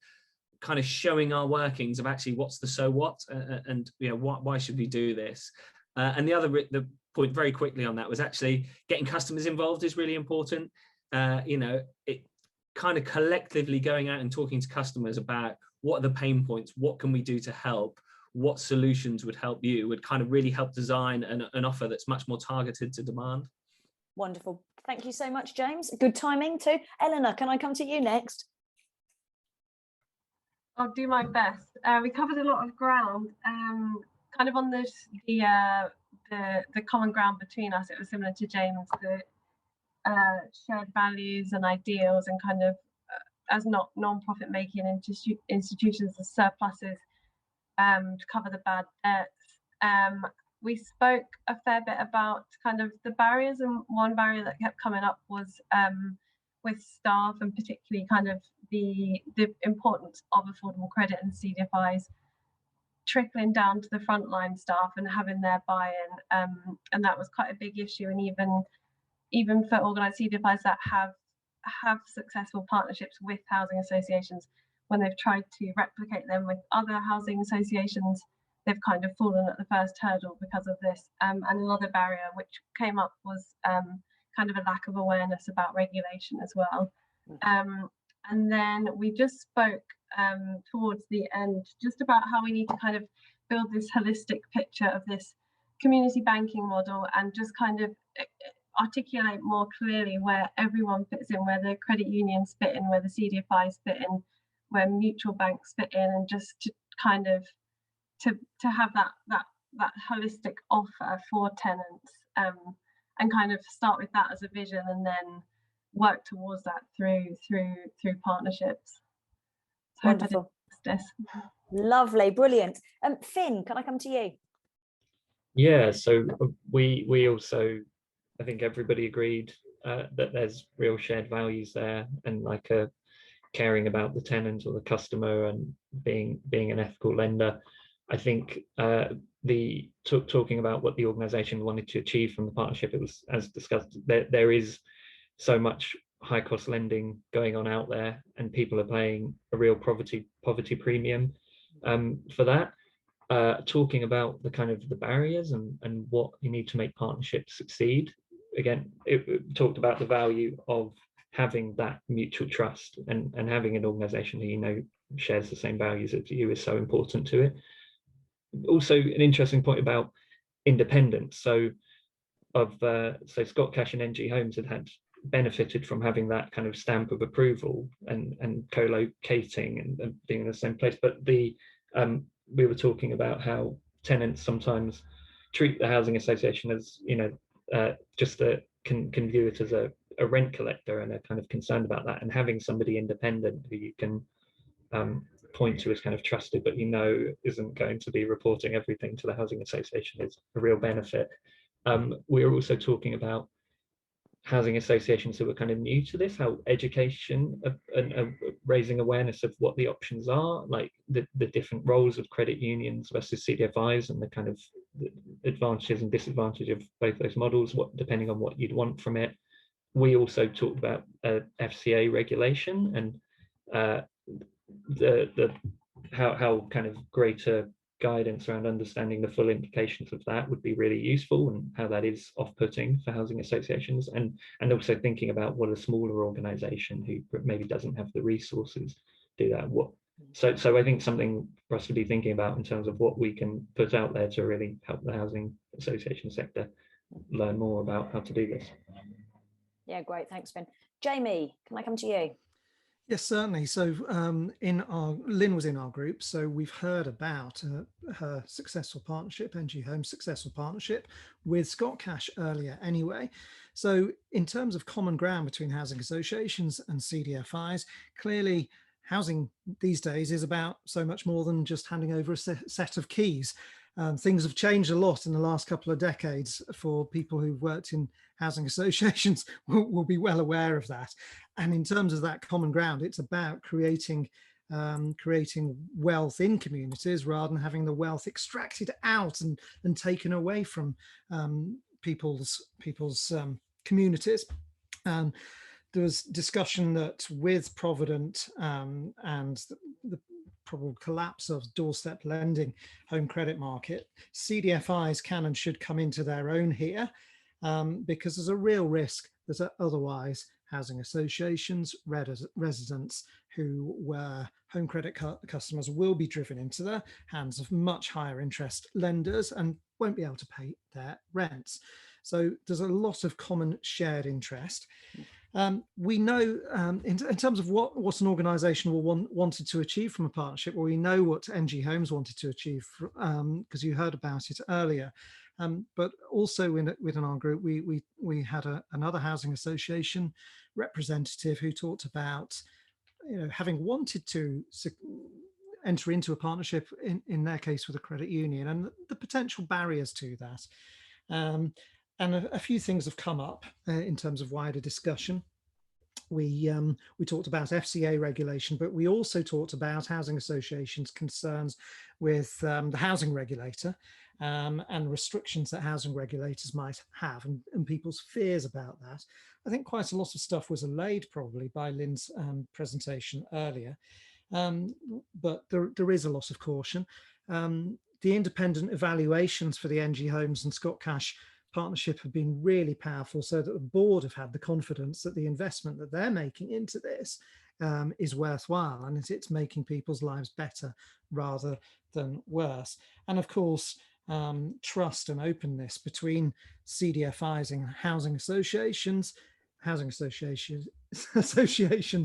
kind of showing our workings of actually what's the so what, and you know why should we do this. And the point very quickly on that was actually getting customers involved is really important. You know, it kind of collectively going out and talking to customers about what are the pain points, what can we do to help, what solutions would help you, would kind of really help design an offer that's much more targeted to demand. Wonderful. Thank you so much, James. Good timing too. Eleanor, can I come to you next? I'll do my best. We covered a lot of ground, kind of on the common ground between us. It was similar to James, the shared values and ideals, and kind of as not non-profit making institutions as surpluses to cover the bad debts. We spoke a fair bit about kind of the barriers, and one barrier that kept coming up was with staff, and particularly kind of the importance of affordable credit and CDFIs trickling down to the frontline staff and having their buy-in, and that was quite a big issue. And even for organised CDFIs that have successful partnerships with housing associations, when they've tried to replicate them with other housing associations, they've kind of fallen at the first hurdle because of this. And another barrier which came up was kind of a lack of awareness about regulation as well. And then we just spoke towards the end just about how we need to kind of build this holistic picture of this community banking model, and just kind of articulate more clearly where everyone fits in, where the credit unions fit in, where the CDFIs fit in, where mutual banks fit in, and just to kind of to have that holistic offer for tenants, and kind of start with that as a vision, and then work towards that through partnerships. So wonderful. Lovely, brilliant. Finn, can I come to you? Yeah, so we also, I think everybody agreed that there's real shared values there, and like caring about the tenant or the customer, and being an ethical lender. I think talking about what the organisation wanted to achieve from the partnership, it was, as discussed, there is so much high cost lending going on out there, and people are paying a real poverty premium for that. Talking about the kind of the barriers and what you need to make partnerships succeed. Again, it talked about the value of having that mutual trust, and having an organisation who, you know, shares the same values as you is so important to it. Also, an interesting point about independence. So Scotcash and Ng Homes had benefited from having that kind of stamp of approval and co-locating and being in the same place. But we were talking about how tenants sometimes treat the housing association as, you know, just can view it as a rent collector, and are kind of concerned about that. And having somebody independent who you can point to as kind of trusted, but isn't going to be reporting everything to the housing association is a real benefit. We're also talking about housing associations who are kind of new to this, how education and raising awareness of what the options are, like the different roles of credit unions versus CDFIs, and the kind of the advantages and disadvantages of both those models, depending on what you'd want from it. We also talked about FCA regulation and how kind of greater guidance around understanding the full implications of that would be really useful, and how that is off-putting for housing associations, and also thinking about what a smaller organization who maybe doesn't have the resources do that. So I think something for us to be thinking about in terms of what we can put out there to really help the housing association sector learn more about how to do this. Yeah, great, thanks, Ben. Jamie, can I come to you? Yes, certainly. So Lynne was in our group, so we've heard about her successful partnership, Ng Homes' successful partnership with Scotcash earlier anyway. So in terms of common ground between housing associations and CDFIs, clearly housing these days is about so much more than just handing over a set of keys. Things have changed a lot in the last couple of decades. For people who've worked in housing associations will be well aware of that. And in terms of that common ground, it's about creating wealth in communities rather than having the wealth extracted out and taken away from people's communities. There was discussion that with Provident and the probable collapse of doorstep lending home credit market, CDFIs can and should come into their own here, because there's a real risk that otherwise housing associations, residents who were home credit customers will be driven into the hands of much higher interest lenders and won't be able to pay their rents. So there's a lot of common shared interest. We know in terms of what an organisation wanted to achieve from a partnership, well, we know what Ng Homes wanted to achieve, because you heard about it earlier. But also within our group, we had another housing association representative who talked about, having wanted to enter into a partnership in their case with a credit union, and the potential barriers to that. And a few things have come up in terms of wider discussion. We talked about FCA regulation, but we also talked about housing associations' concerns with the housing regulator and restrictions that housing regulators might have, and people's fears about that. I think quite a lot of stuff was allayed probably by Lynne's presentation earlier, but there is a lot of caution. The independent evaluations for the Ng Homes and Scotcash partnership have been really powerful, so that the board have had the confidence that the investment that they're making into this is worthwhile, and that it's making people's lives better rather than worse. And of course, trust and openness between CDFIs and housing associations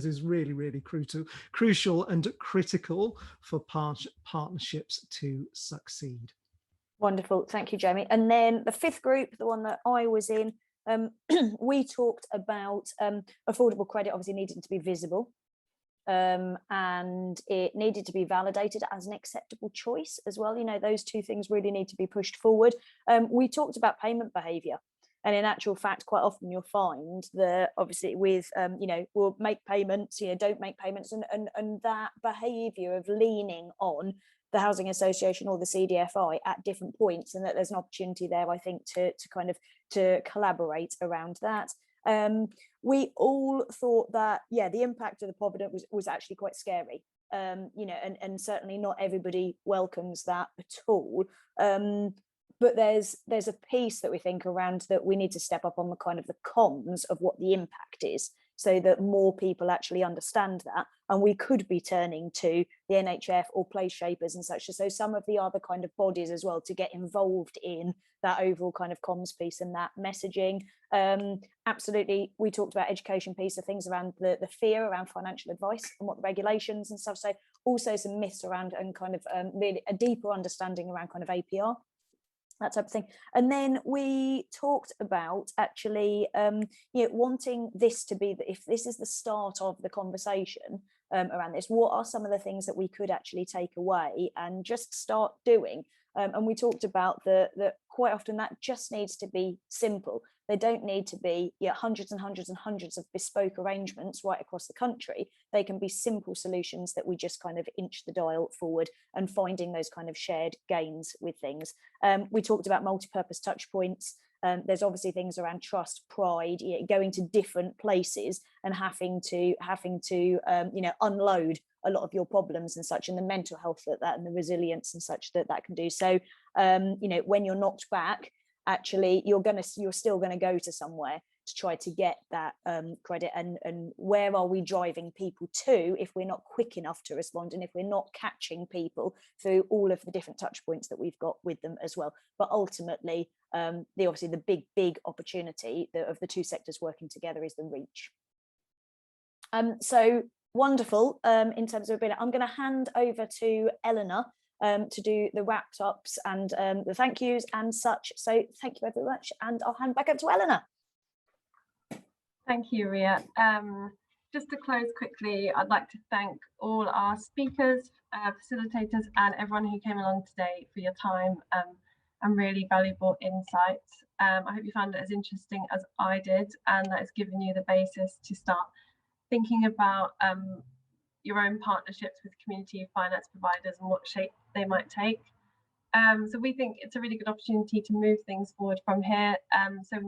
is really, really crucial and critical for partnerships to succeed. Wonderful, thank you, Jamie. And then the fifth group, the one that I was in, we talked about affordable credit obviously needing to be visible, and it needed to be validated as an acceptable choice as well. Those two things really need to be pushed forward. We talked about payment behaviour, and in actual fact, quite often you'll find that obviously with we'll make payments, don't make payments, and that behaviour of leaning on the housing association or the CDFI at different points, and that there's an opportunity there, I think, to collaborate around that. We all thought that, the impact of the Provident was actually quite scary, and certainly not everybody welcomes that at all. But there's a piece that we think around that we need to step up on the kind of the comms of what the impact is, so that more people actually understand that, and we could be turning to the NHF or place shapers and such, so some of the other kind of bodies as well, to get involved in that overall kind of comms piece and that messaging. Absolutely, we talked about education piece of things around the fear around financial advice and what the regulations and stuff, so also some myths around and kind of really a deeper understanding around kind of APR. that type of thing. And then we talked about actually wanting this to be, if this is the start of the conversation around this, what are some of the things that we could actually take away and just start doing? And we talked about that quite often that just needs to be simple. They don't need to be hundreds and hundreds and hundreds of bespoke arrangements right across the country. They can be simple solutions that we just kind of inch the dial forward and finding those kind of shared gains with things. We talked about multi-purpose touch points. There's obviously things around trust, pride, going to different places and having to unload a lot of your problems and such, and the mental health that and the resilience and such that can do. So when you're knocked back, actually you're still going to go to somewhere to try to get that credit, and where are we driving people to if we're not quick enough to respond, and if we're not catching people through all of the different touch points that we've got with them as well. But ultimately obviously the big opportunity of the two sectors working together is the reach. So wonderful. In terms of I'm going to hand over to Eleanor to do the wrapped ups and the thank yous and such. So thank you very much, and I'll hand back up to Eleanor. Thank you, Ria. Just to close quickly, I'd like to thank all our speakers, facilitators, and everyone who came along today for your time and really valuable insights. I hope you found it as interesting as I did, and that it's given you the basis to start thinking about your own partnerships with community finance providers and what shape they might take. So we think it's a really good opportunity to move things forward from here. So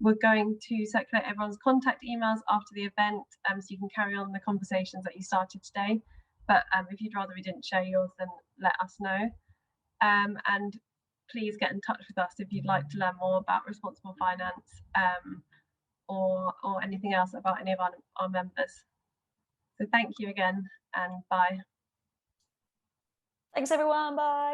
we're going to circulate everyone's contact emails after the event, so you can carry on the conversations that you started today. But if you'd rather we didn't share yours, then let us know. And please get in touch with us if you'd like to learn more about responsible finance or anything else about any of our members. So thank you again, and bye. Thanks everyone, bye.